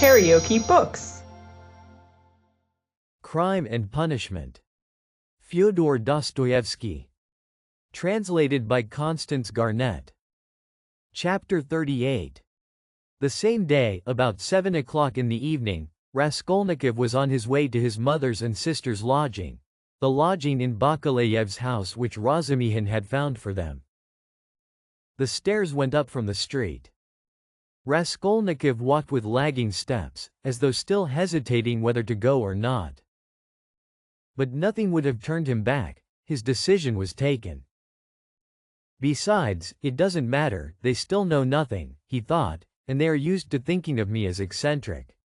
KaraokeBooks. Crime and Punishment. Fyodor Dostoevsky. Translated by Constance Garnett. Chapter 38. The same day, about 7 o'clock in the evening, Raskolnikov was on his way to his mother's and sister's lodging, the lodging in Bakaleyev's house which Razumihin had found for them. The stairs went up from the street. Raskolnikov walked with lagging steps, as though still hesitating whether to go or not. But nothing would have turned him back, his decision was taken. Besides, it doesn't matter, they still know nothing, he thought, and they are used to thinking of me as eccentric.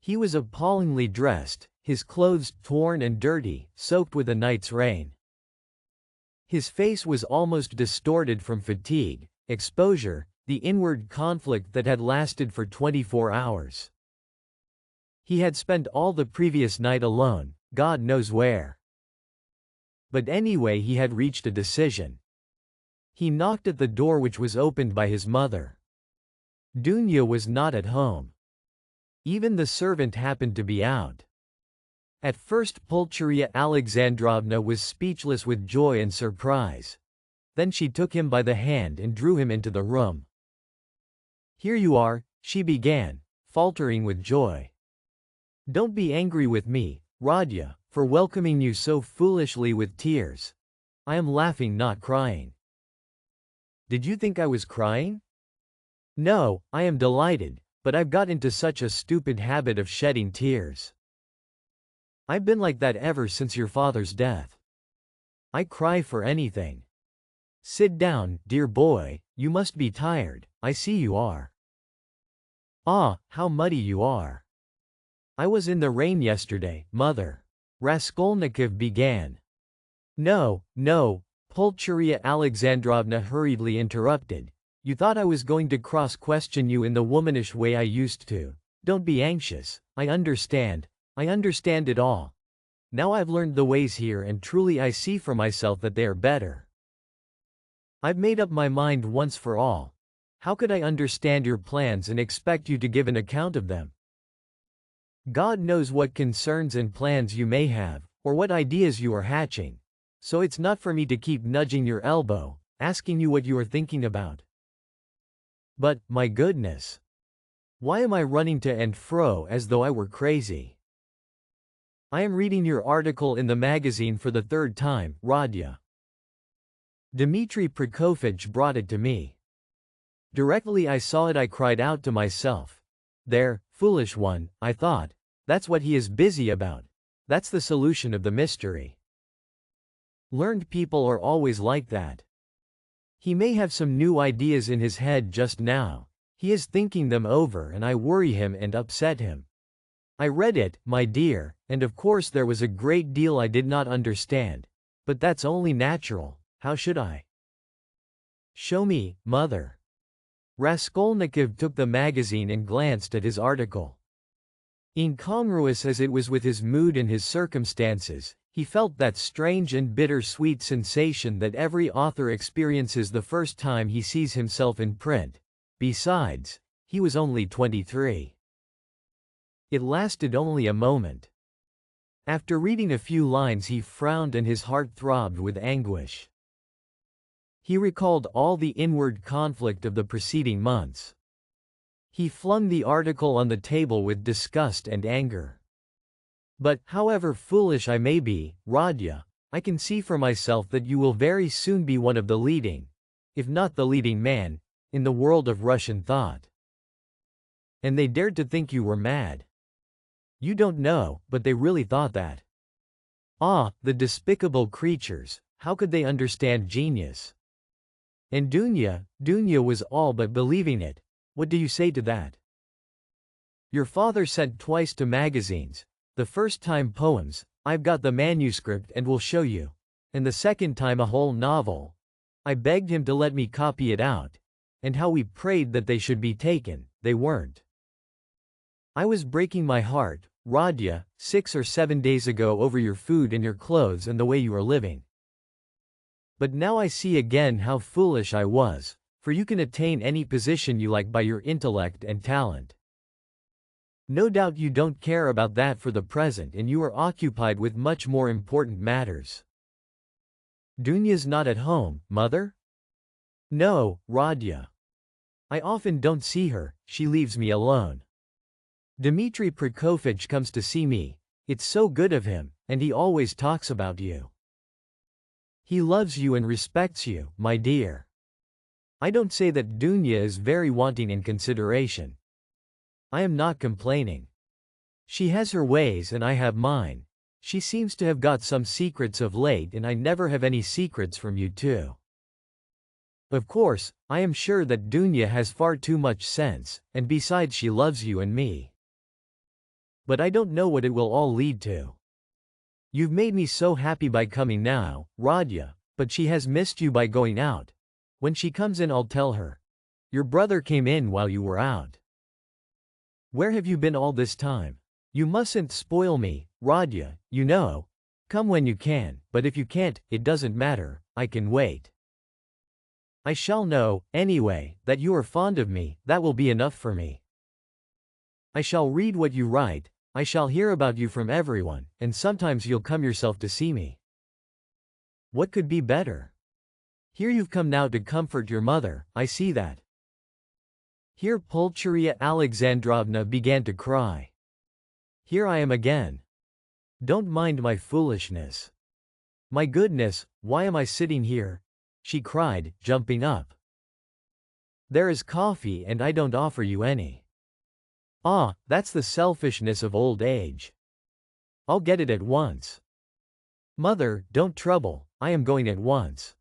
He was appallingly dressed, his clothes torn and dirty, soaked with a night's rain. His face was almost distorted from fatigue, exposure, the inward conflict that had lasted for 24 hours. He had spent all the previous night alone, God knows where. But anyway, he had reached a decision. He knocked at the door, which was opened by his mother. Dunya was not at home. Even the servant happened to be out. At first Pulcheria Alexandrovna was speechless with joy and surprise. Then she took him by the hand and drew him into the room. "Here you are," she began, faltering with joy. "Don't be angry with me, Radya, for welcoming you so foolishly with tears. I am laughing, not crying." "Did you think I was crying?" "No, I am delighted, but I've got into such a stupid habit of shedding tears. I've been like that ever since your father's death. I cry for anything. Sit down, dear boy, you must be tired, I see you are. Ah, how muddy you are. I was in the rain yesterday, mother," Raskolnikov began. "No, no," Pulcheria Alexandrovna hurriedly interrupted. "You thought I was going to cross-question you in the womanish way I used to. Don't be anxious, I understand it all. Now I've learned the ways here, and truly I see for myself that they are better. I've made up my mind once for all. How could I understand your plans and expect you to give an account of them? God knows what concerns and plans you may have, or what ideas you are hatching. So it's not for me to keep nudging your elbow, asking you what you are thinking about. But, my goodness, why am I running to and fro as though I were crazy? I am reading your article in the magazine for the third time, Radya. Dmitri Prokofitch brought it to me. Directly I saw it I cried out to myself. There, foolish one, I thought, that's what he is busy about. That's the solution of the mystery. Learned people are always like that. He may have some new ideas in his head just now. He is thinking them over and I worry him and upset him. I read it, my dear, and of course there was a great deal I did not understand. But that's only natural, how should I? Show me, mother." Raskolnikov took the magazine and glanced at his article. Incongruous as it was with his mood and his circumstances, he felt that strange and bitter-sweet sensation that every author experiences the first time he sees himself in print. Besides, he was only 23. It lasted only a moment. After reading a few lines he frowned and his heart throbbed with anguish. He recalled all the inward conflict of the preceding months. He flung the article on the table with disgust and anger. "But, however foolish I may be, Radya, I can see for myself that you will very soon be one of the leading, if not the leading man, in the world of Russian thought. And they dared to think you were mad. You don't know, but they really thought that. Ah, the despicable creatures, how could they understand genius? And Dunya was all but believing it. What do you say to that? Your father sent twice to magazines, the first time poems, I've got the manuscript and will show you, and the second time a whole novel. I begged him to let me copy it out, and how we prayed that they should be taken, they weren't. I was breaking my heart, Radya, 6 or 7 days ago over your food and your clothes and the way you are living. But now I see again how foolish I was, for you can attain any position you like by your intellect and talent. No doubt you don't care about that for the present and you are occupied with much more important matters. Dunya's not at home, mother? No, Radya. I often don't see her, she leaves me alone. Dmitri Prokofyevich comes to see me, it's so good of him, and he always talks about you. He loves you and respects you, my dear. I don't say that Dunya is very wanting in consideration. I am not complaining. She has her ways and I have mine. She seems to have got some secrets of late and I never have any secrets from you too. Of course, I am sure that Dunya has far too much sense, and besides she loves you and me. But I don't know what it will all lead to. You've made me so happy by coming now, Radya, but she has missed you by going out. When she comes in I'll tell her. Your brother came in while you were out. Where have you been all this time? You mustn't spoil me, Radya, you know. Come when you can, but if you can't, it doesn't matter, I can wait. I shall know, anyway, that you are fond of me, that will be enough for me. I shall read what you write, I shall hear about you from everyone, and sometimes you'll come yourself to see me. What could be better? Here you've come now to comfort your mother, I see that. Here Pulcheria Alexandrovna began to cry. Here I am again. Don't mind my foolishness. My goodness, why am I sitting here? She cried, jumping up. There is coffee and I don't offer you any. Ah, that's the selfishness of old age. I'll get it at once. Mother, don't trouble, I am going at once.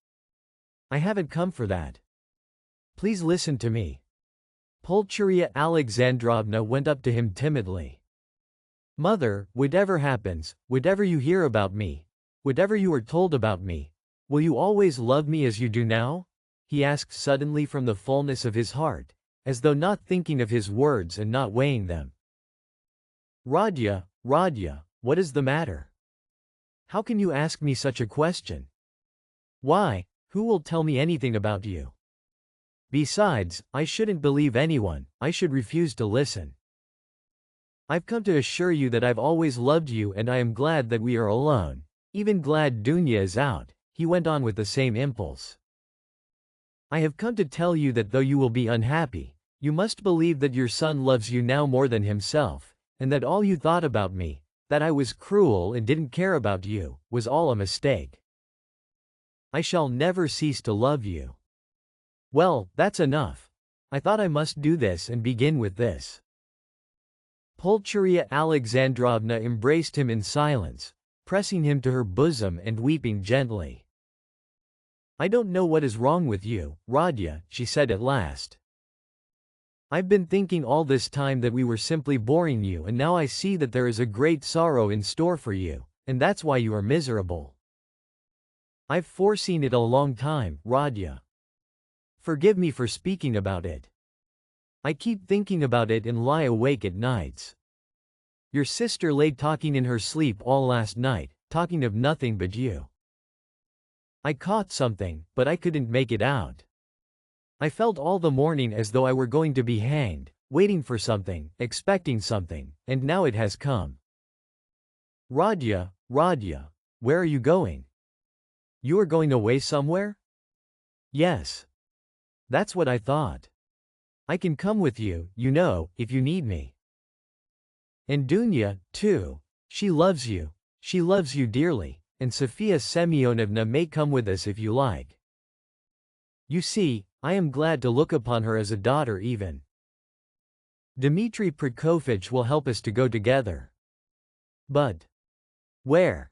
I haven't come for that. Please listen to me. Pulcheria Alexandrovna went up to him timidly. Mother, whatever happens, whatever you hear about me, whatever you are told about me, will you always love me as you do now? He asked suddenly from the fullness of his heart, as though not thinking of his words and not weighing them. Radya, what is the matter? How can you ask me such a question? Why, who will tell me anything about you? Besides, I shouldn't believe anyone, I should refuse to listen. I've come to assure you that I've always loved you and I am glad that we are alone, even glad Dunya is out, he went on with the same impulse. I have come to tell you that though you will be unhappy, you must believe that your son loves you now more than himself, and that all you thought about me, that I was cruel and didn't care about you, was all a mistake. I shall never cease to love you. Well, that's enough. I thought I must do this and begin with this. Pulcheria Alexandrovna embraced him in silence, pressing him to her bosom and weeping gently. I don't know what is wrong with you, Radya, she said at last. I've been thinking all this time that we were simply boring you and now I see that there is a great sorrow in store for you, and that's why you are miserable. I've foreseen it a long time, Radya. Forgive me for speaking about it. I keep thinking about it and lie awake at nights. Your sister lay talking in her sleep all last night, talking of nothing but you. I caught something, but I couldn't make it out. I felt all the morning as though I were going to be hanged, waiting for something, expecting something, and now it has come. Radya, where are you going? You are going away somewhere? Yes. That's what I thought. I can come with you, you know, if you need me. And Dunya, too. She loves you dearly, and Sofia Semyonovna may come with us if you like. You see, I am glad to look upon her as a daughter even. Dmitri Prokofyevich will help us to go together. But where?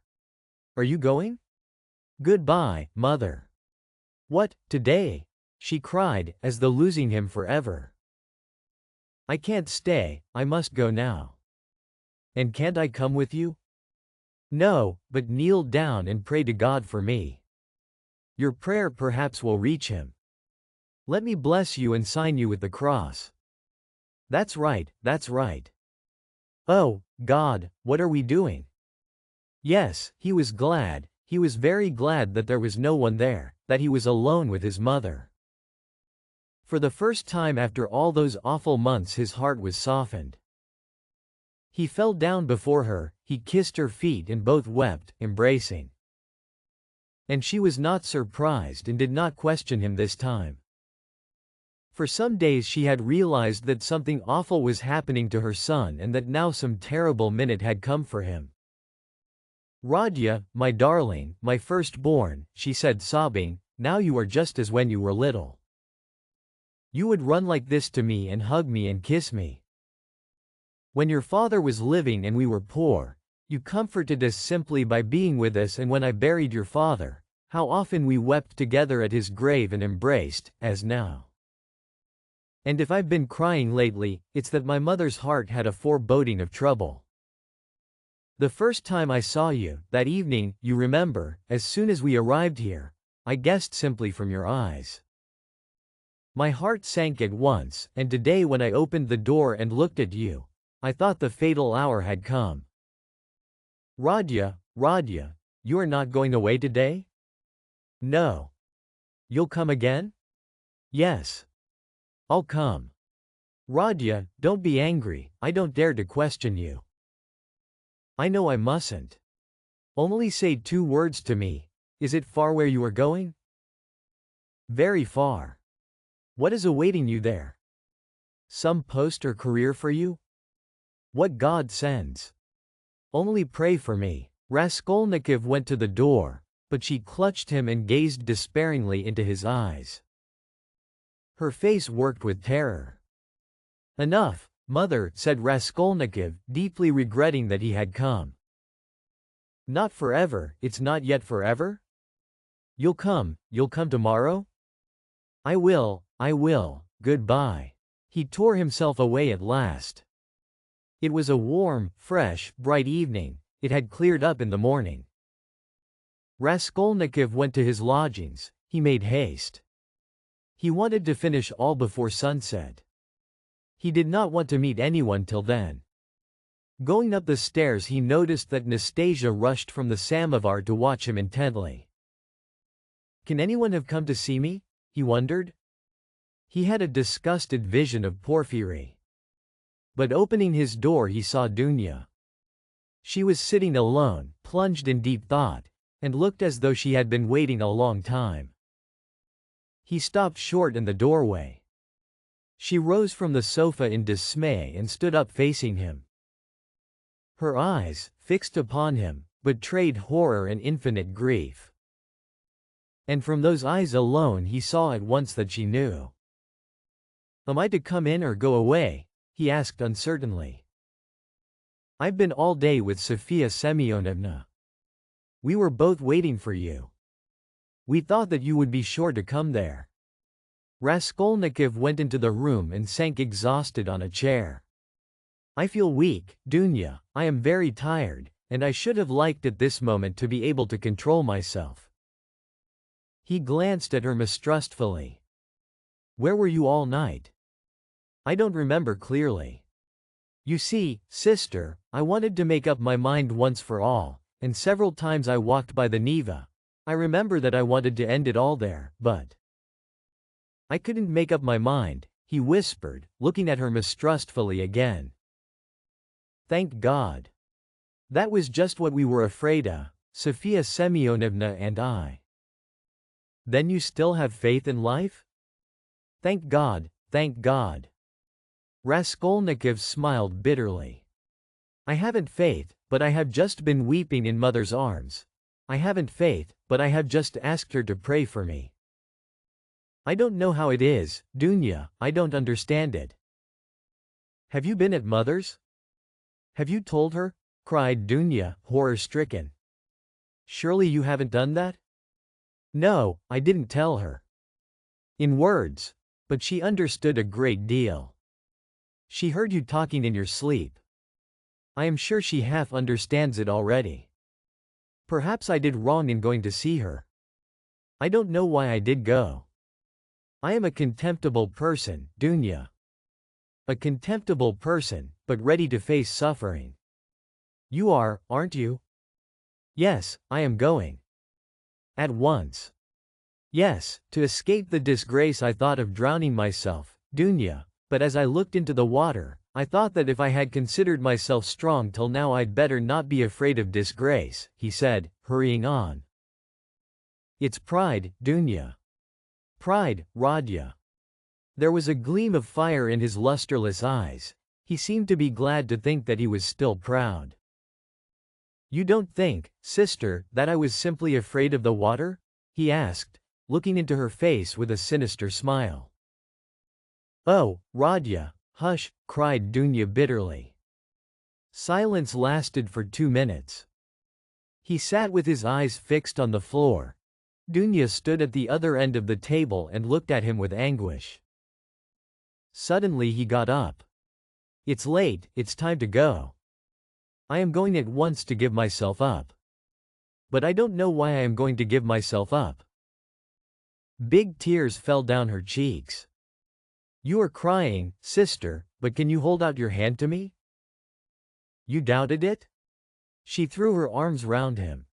Are you going? Goodbye, mother. What, today? She cried, as though losing him forever. I can't stay, I must go now. And can't I come with you? No, but kneel down and pray to God for me. Your prayer perhaps will reach him. Let me bless you and sign you with the cross. That's right, that's right. Oh, God, what are we doing? Yes, he was glad, he was very glad that there was no one there, that he was alone with his mother. For the first time after all those awful months his heart was softened. He fell down before her, he kissed her feet and both wept, embracing. And she was not surprised and did not question him this time. For some days she had realized that something awful was happening to her son and that now some terrible minute had come for him. "Radya, my darling, my firstborn," she said sobbing, "now you are just as when you were little. You would run like this to me and hug me and kiss me. When your father was living and we were poor, you comforted us simply by being with us, and when I buried your father, how often we wept together at his grave and embraced, as now. And if I've been crying lately, it's that my mother's heart had a foreboding of trouble. The first time I saw you, that evening, you remember, as soon as we arrived here, I guessed simply from your eyes. My heart sank at once, and today when I opened the door and looked at you, I thought the fatal hour had come. Radya, Radya, you are not going away today? No. You'll come again? Yes. I'll come. Radya, don't be angry, I don't dare to question you. I know I mustn't. Only say 2 words to me. Is it far where you are going? Very far. What is awaiting you there? Some post or career for you? What God sends. Only pray for me. Raskolnikov went to the door, but she clutched him and gazed despairingly into his eyes. Her face worked with terror. Enough, mother, said Raskolnikov, deeply regretting that he had come. Not forever, it's not yet forever? You'll come tomorrow? I will, goodbye. He tore himself away at last. It was a warm, fresh, bright evening. It had cleared up in the morning. Raskolnikov went to his lodgings. He made haste. He wanted to finish all before sunset. He did not want to meet anyone till then. Going up the stairs he noticed that Nastasia rushed from the samovar to watch him intently. Can anyone have come to see me? He wondered. He had a disgusted vision of Porfiry. But opening his door he saw Dunya. She was sitting alone, plunged in deep thought, and looked as though she had been waiting a long time. He stopped short in the doorway. She rose from the sofa in dismay and stood up facing him. Her eyes, fixed upon him, betrayed horror and infinite grief. And from those eyes alone he saw at once that she knew. Am I to come in or go away? He asked uncertainly. I've been all day with Sofia Semyonovna. We were both waiting for you. We thought that you would be sure to come there. Raskolnikov went into the room and sank exhausted on a chair. I feel weak, Dunya, I am very tired, and I should have liked at this moment to be able to control myself. He glanced at her mistrustfully. Where were you all night? I don't remember clearly. You see, sister, I wanted to make up my mind once for all, and several times I walked by the Neva. I remember that I wanted to end it all there, but I couldn't make up my mind, he whispered, looking at her mistrustfully again. Thank God. That was just what we were afraid of, Sofia Semyonovna and I. Then you still have faith in life? Thank God, thank God. Raskolnikov smiled bitterly. I haven't faith, but I have just been weeping in mother's arms. I haven't faith, but I have just asked her to pray for me. I don't know how it is, Dunya, I don't understand it. Have you been at mother's? Have you told her? Cried Dunya, horror-stricken. Surely you haven't done that? No, I didn't tell her. In words, but she understood a great deal. She heard you talking in your sleep. I am sure she half understands it already. Perhaps I did wrong in going to see her. I don't know why I did go. I am a contemptible person, Dunya. A contemptible person, but ready to face suffering. You are, aren't you? Yes, I am going. At once. Yes, to escape the disgrace I thought of drowning myself, Dunya, but as I looked into the water, I thought that if I had considered myself strong till now I'd better not be afraid of disgrace, he said, hurrying on. It's pride, Dunya. Pride, Radya. There was a gleam of fire in his lusterless eyes. He seemed to be glad to think that he was still proud. You don't think, sister, that I was simply afraid of the water? He asked, looking into her face with a sinister smile. Oh, Radya, hush, cried Dunya bitterly. Silence lasted for 2 minutes. He sat with his eyes fixed on the floor. Dunya stood at the other end of the table and looked at him with anguish. Suddenly he got up. It's late, it's time to go. I am going at once to give myself up. But I don't know why I am going to give myself up. Big tears fell down her cheeks. You are crying, sister, but can you hold out your hand to me? You doubted it? She threw her arms round him.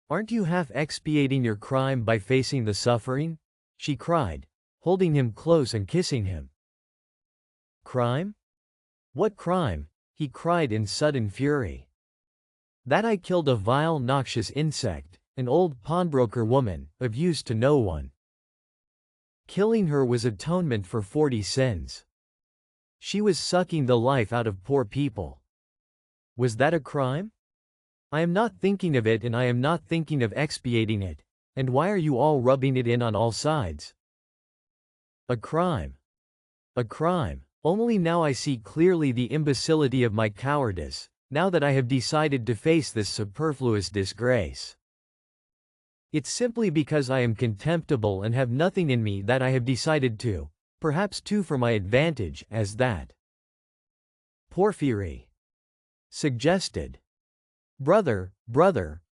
Aren't you half expiating your crime by facing the suffering? She cried, holding him close and kissing him. Crime? What crime? He cried in sudden fury. That I killed a vile noxious insect, an old pawnbroker woman, of use to no one. Killing her was atonement for 40 sins. She was sucking the life out of poor people. Was that a crime? I am not thinking of it and I am not thinking of expiating it. And why are you all rubbing it in on all sides? A crime. A crime. Only now I see clearly the imbecility of my cowardice, now that I have decided to face this superfluous disgrace. It's simply because I am contemptible and have nothing in me that I have decided to, perhaps too for my advantage, as that. Porphyry suggested. Brother,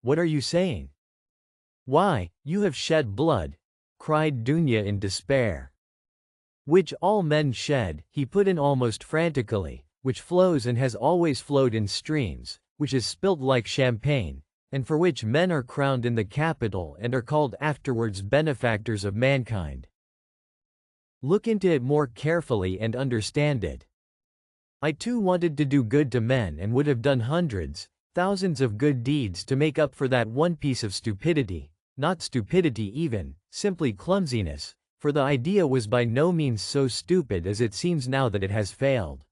what are you saying? Why, you have shed blood, cried Dunya in despair. Which all men shed, he put in almost frantically, which flows and has always flowed in streams, which is spilt like champagne, and for which men are crowned in the capital and are called afterwards benefactors of mankind. Look into it more carefully and understand it. I too wanted to do good to men and would have done hundreds, thousands of good deeds to make up for that one piece of stupidity, not stupidity even, simply clumsiness, for the idea was by no means so stupid as it seems now that it has failed.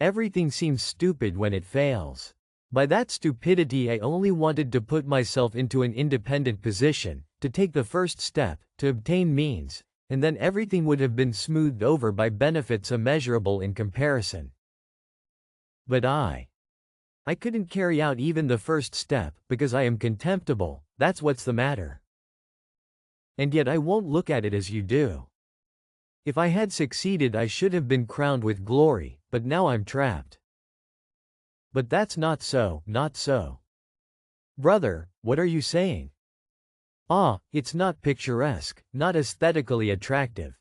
Everything seems stupid when it fails. By that stupidity I only wanted to put myself into an independent position, to take the first step, to obtain means, and then everything would have been smoothed over by benefits immeasurable in comparison. But I couldn't carry out even the first step, because I am contemptible, that's what's the matter. And yet I won't look at it as you do. If I had succeeded I should have been crowned with glory, but now I'm trapped. But that's not so, not so. Brother, what are you saying? Ah, it's not picturesque, not aesthetically attractive.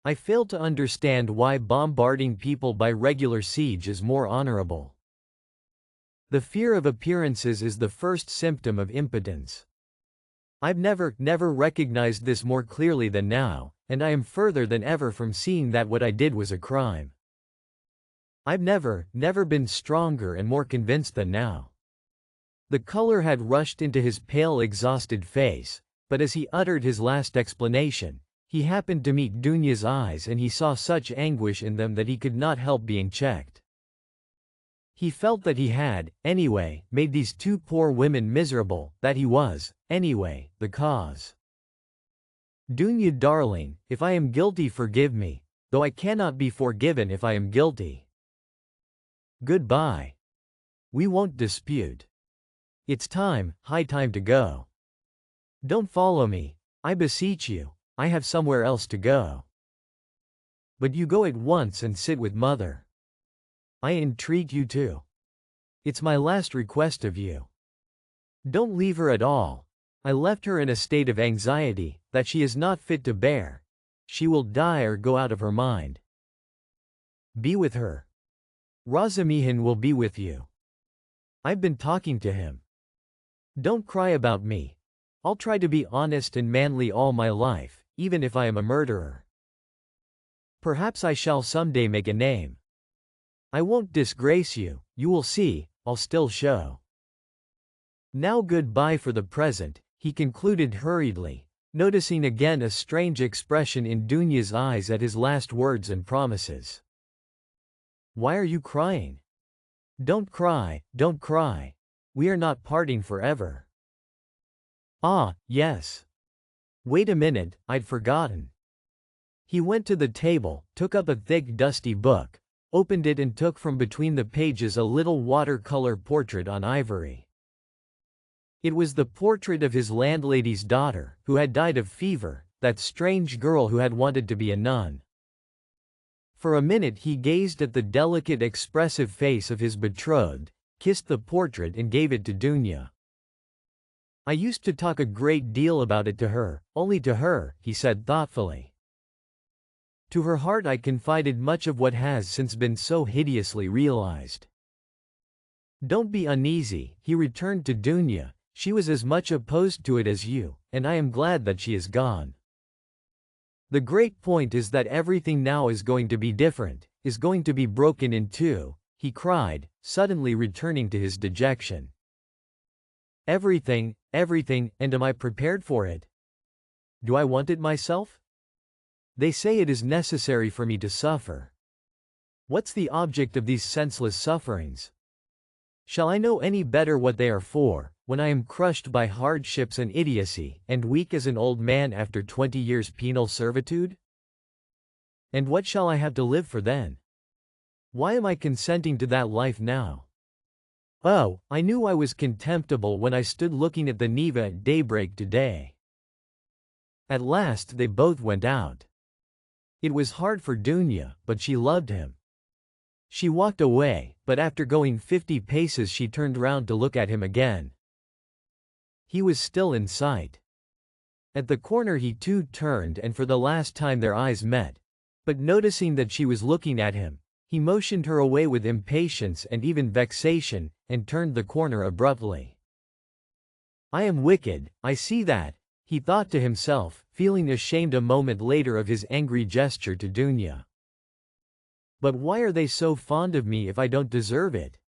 I fail to understand why bombarding people by regular siege is more honorable. The fear of appearances is the first symptom of impotence. I've never recognized this more clearly than now, and I am further than ever from seeing that what I did was a crime. I've never been stronger and more convinced than now. The color had rushed into his pale, exhausted face, but as he uttered his last explanation, he happened to meet Dunya's eyes and he saw such anguish in them that he could not help being checked. He felt that he had, anyway, made these two poor women miserable, that he was, anyway, the cause. Dunya darling, if I am guilty forgive me, though I cannot be forgiven if I am guilty. Goodbye. We won't dispute. It's time, high time to go. Don't follow me, I beseech you, I have somewhere else to go. But you go at once and sit with mother. I entreat you to. It's my last request of you. Don't leave her at all. I left her in a state of anxiety, that she is not fit to bear. She will die or go out of her mind. Be with her. Razumihin will be with you. I've been talking to him. Don't cry about me. I'll try to be honest and manly all my life, even if I am a murderer. Perhaps I shall someday make a name. I won't disgrace you, you will see, I'll still show. Now goodbye for the present, he concluded hurriedly, noticing again a strange expression in Dunya's eyes at his last words and promises. Why are you crying? Don't cry, don't cry. We are not parting forever. Ah, yes. Wait a minute, I'd forgotten. He went to the table, took up a thick dusty book, opened it and took from between the pages a little watercolor portrait on ivory. It was the portrait of his landlady's daughter, who had died of fever, that strange girl who had wanted to be a nun. For a minute he gazed at the delicate expressive face of his betrothed, kissed the portrait and gave it to Dunya. I used to talk a great deal about it to her, only to her, he said thoughtfully. To her heart I confided much of what has since been so hideously realized. Don't be uneasy, he returned to Dunya, she was as much opposed to it as you, and I am glad that she is gone. The great point is that everything now is going to be different, is going to be broken in two, he cried, suddenly returning to his dejection. Everything, everything, and am I prepared for it? Do I want it myself? They say it is necessary for me to suffer. What's the object of these senseless sufferings? Shall I know any better what they are for, when I am crushed by hardships and idiocy, and weak as an old man after 20 years penal servitude? And what shall I have to live for then? Why am I consenting to that life now? Oh, I knew I was contemptible when I stood looking at the Neva at daybreak today. At last they both went out. It was hard for Dunya, but she loved him. She walked away, but after going 50 paces she turned round to look at him again. He was still in sight. At the corner he too turned and for the last time their eyes met, but noticing that she was looking at him, he motioned her away with impatience and even vexation, and turned the corner abruptly. I am wicked, I see that, he thought to himself, feeling ashamed a moment later of his angry gesture to Dunya. But why are they so fond of me if I don't deserve it?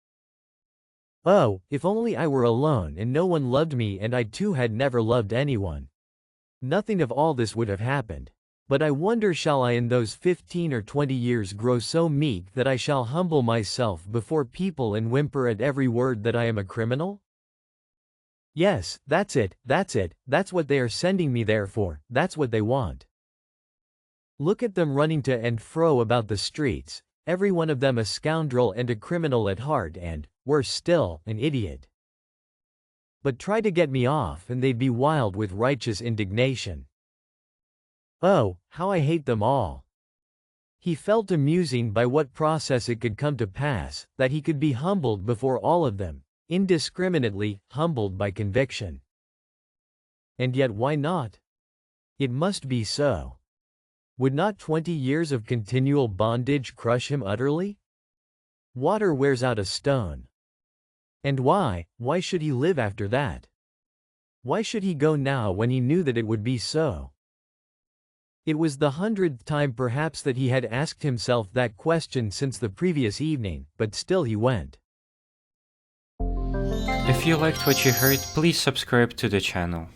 Oh, if only I were alone and no one loved me and I too had never loved anyone. Nothing of all this would have happened. But I wonder shall I in those 15 or 20 years grow so meek that I shall humble myself before people and whimper at every word that I am a criminal? Yes, that's it, that's what they are sending me there for, that's what they want. Look at them running to and fro about the streets, every one of them a scoundrel and a criminal at heart and, worse still, an idiot. But try to get me off and they'd be wild with righteous indignation. Oh, how I hate them all. He fell to musing by what process it could come to pass, that he could be humbled before all of them, indiscriminately, humbled by conviction. And yet why not? It must be so. Would not 20 years of continual bondage crush him utterly? Water wears out a stone. And why should he live after that? Why should he go now when he knew that it would be so? It was the 100th time perhaps that he had asked himself that question since the previous evening, but still he went. If you liked what you heard, please subscribe to the channel.